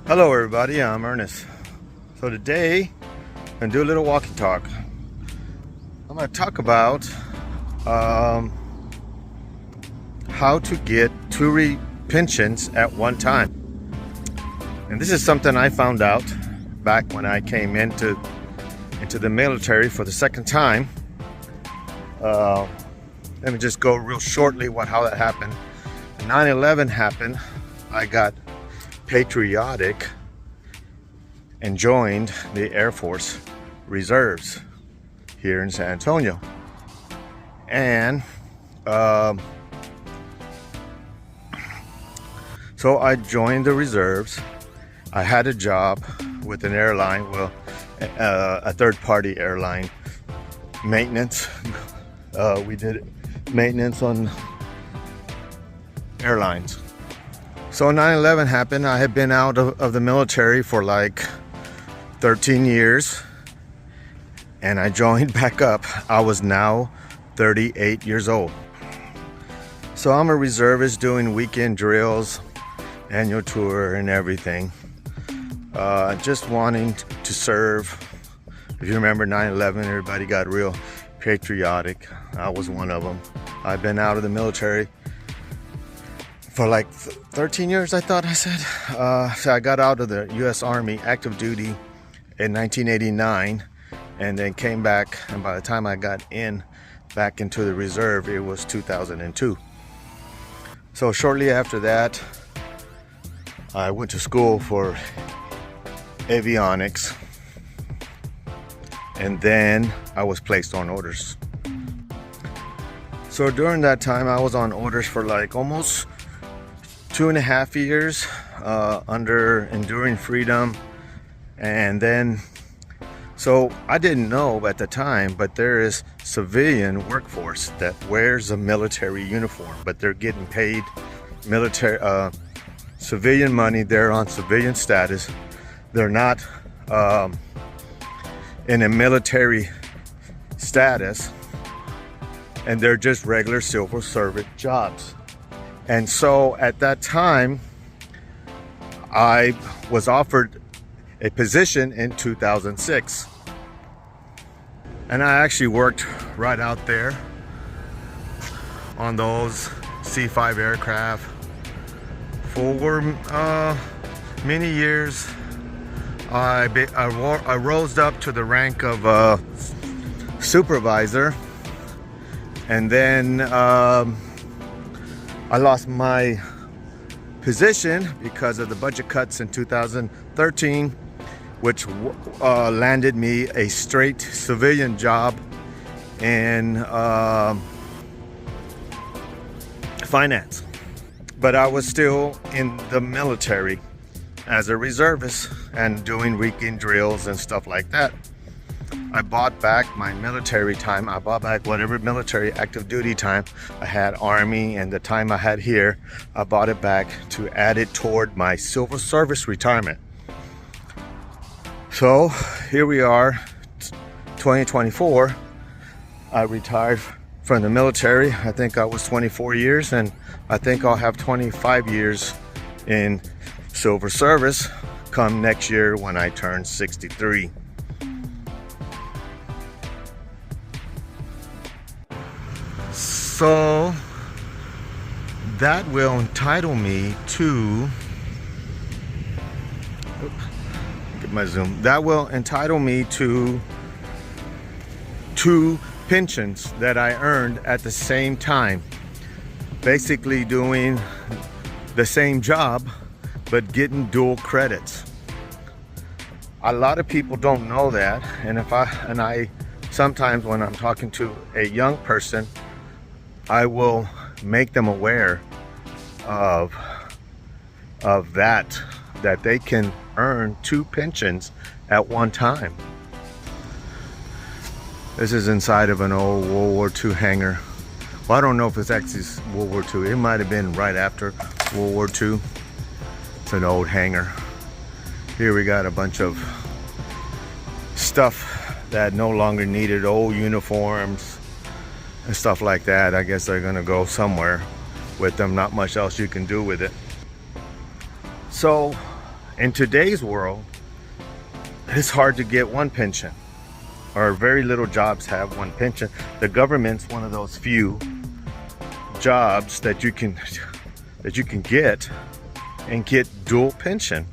Hello everybody, I'm Ernest. So today, I'm going to do a little walkie talk. I'm going to talk about how to get two pensions at one time. And this is something I found out back when I came into the military for the second time. Let me just go real shortly how that happened. 9/11 happened. I got patriotic and joined the Air Force Reserves here in San Antonio. And so I joined the reserves. I had a job with an airline, a third-party airline, maintenance. We did maintenance on airlines. So 9/11 happened. I had been out of the military for like 13 years and I joined back up. I was now 38 years old. So I'm a reservist doing weekend drills, annual tour and everything. Just wanting to serve. If you remember 9/11, everybody got real patriotic. I was one of them. I've been out of the military for like 13 years, I thought I said. So I got out of the U.S. Army active duty in 1989 and then came back, and by the time I got back into the reserve, it was 2002. So shortly after that, I went to school for avionics, and then I was placed on orders. So during that time, I was on orders for like almost 2.5 years under Enduring Freedom. And then, so I didn't know at the time, but there is civilian workforce that wears a military uniform, but they're getting paid military civilian money. They're on civilian status. They're not in a military status, and they're just regular civil servant jobs. And so at that time, I was offered a position in 2006. And I actually worked right out there on those C-5 aircraft for many years. I rose up to the rank of supervisor, and then I lost my position because of the budget cuts in 2013, which landed me a straight civilian job in finance. But I was still in the military as a reservist and doing weekend drills and stuff like that. I bought back my military time. I bought back whatever military active duty time I had, Army, and the time I had here. I bought it back to add it toward my civil service retirement. So here we are, 2024. I retired from the military. I think I was 24 years, and I think I'll have 25 years in civil service come next year when I turn 63. So that will entitle me to, get my zoom, that will entitle me to 2 pensions that I earned at the same time. Basically doing the same job, but getting dual credits. A lot of people don't know that, and I sometimes when I'm talking to a young person, I will make them aware of that they can earn 2 pensions at one time. This is inside of an old World War II hangar. Well, I don't know if it's actually World War II. It might have been right after World War II. It's an old hangar. Here we got a bunch of stuff that no longer needed, old uniforms and stuff like that. I guess they're gonna go somewhere with them. Not much else you can do with it. So in today's world, it's hard to get one pension, or very little jobs have one pension. The government's one of those few jobs that you can get and get dual pension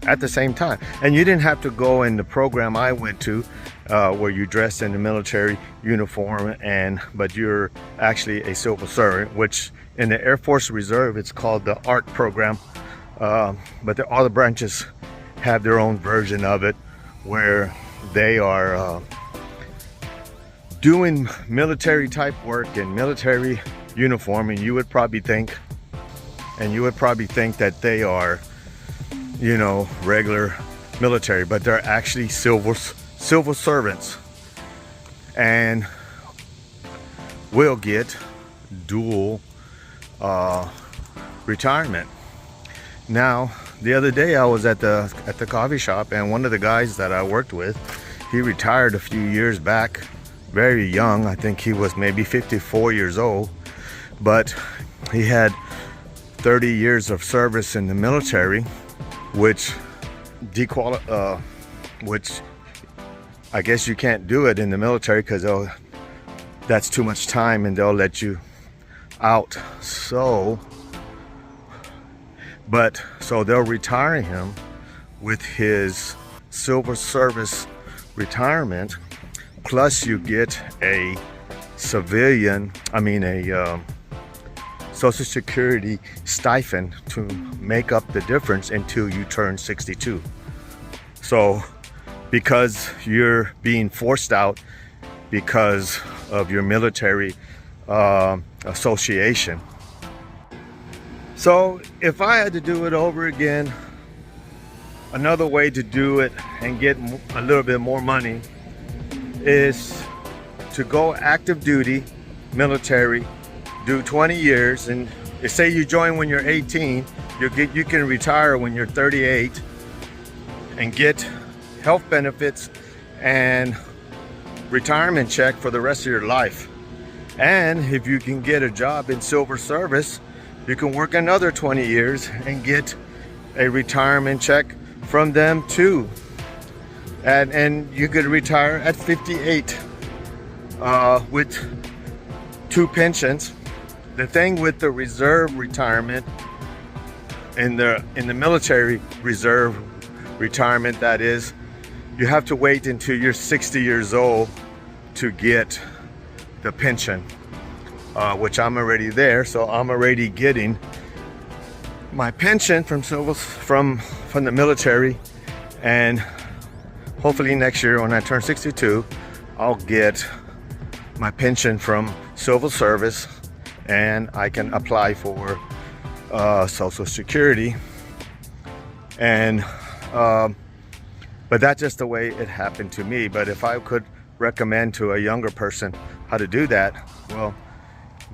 at the same time. And you didn't have to go in the program I went to, where you dress in the military uniform, but you're actually a civil servant, which in the Air Force Reserve it's called the ART program. But all the branches have their own version of it, where they are doing military type work in military uniform, and you would probably think that they are, you know, regular military, but they're actually civil servants, and will get dual retirement. Now, the other day I was at the coffee shop, and one of the guys that I worked with, he retired a few years back, very young. I think he was maybe 54 years old, but he had 30 years of service in the military, which I guess you can't do it in the military because that's too much time and they'll let you out. So they'll retire him with his silver service retirement, plus you get a Social Security stipend to make up the difference until you turn 62. So because you're being forced out because of your military association. So if I had to do it over again, another way to do it and get a little bit more money is to go active duty military, do 20 years, and say you join when you're 18, you can retire when you're 38 and get health benefits and retirement check for the rest of your life. And if you can get a job in silver service, you can work another 20 years and get a retirement check from them too. And you could retire at 58 with 2 pensions. The thing with the reserve retirement, in the military reserve retirement, that is, you have to wait until you're 60 years old to get the pension, which I'm already there. So I'm already getting my pension from the military, and hopefully next year when I turn 62, I'll get my pension from civil service, and I can apply for Social Security. And but that's just the way it happened to me. But if I could recommend to a younger person how to do that, well,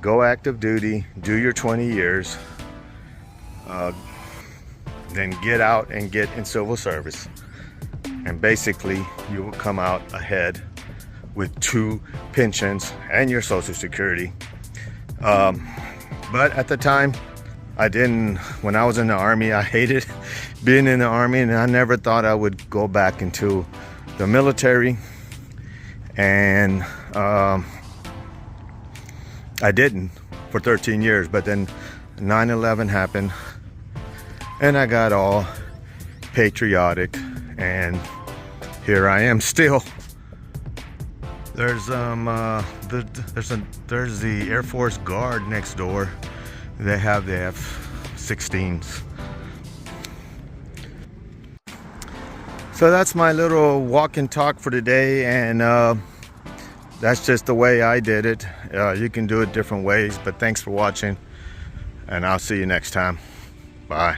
go active duty, do your 20 years, then get out and get in civil service, and basically you will come out ahead with 2 pensions and your Social Security. But at the time, when I was in the Army, I hated being in the Army, and I never thought I would go back into the military. And I didn't for 13 years, but then 9/11 happened, and I got all patriotic, and here I am still. There's the Air Force Guard next door. They have the F-16s. So that's my little walk and talk for today, and that's just the way I did it. You can do it different ways, but thanks for watching, and I'll see you next time. Bye.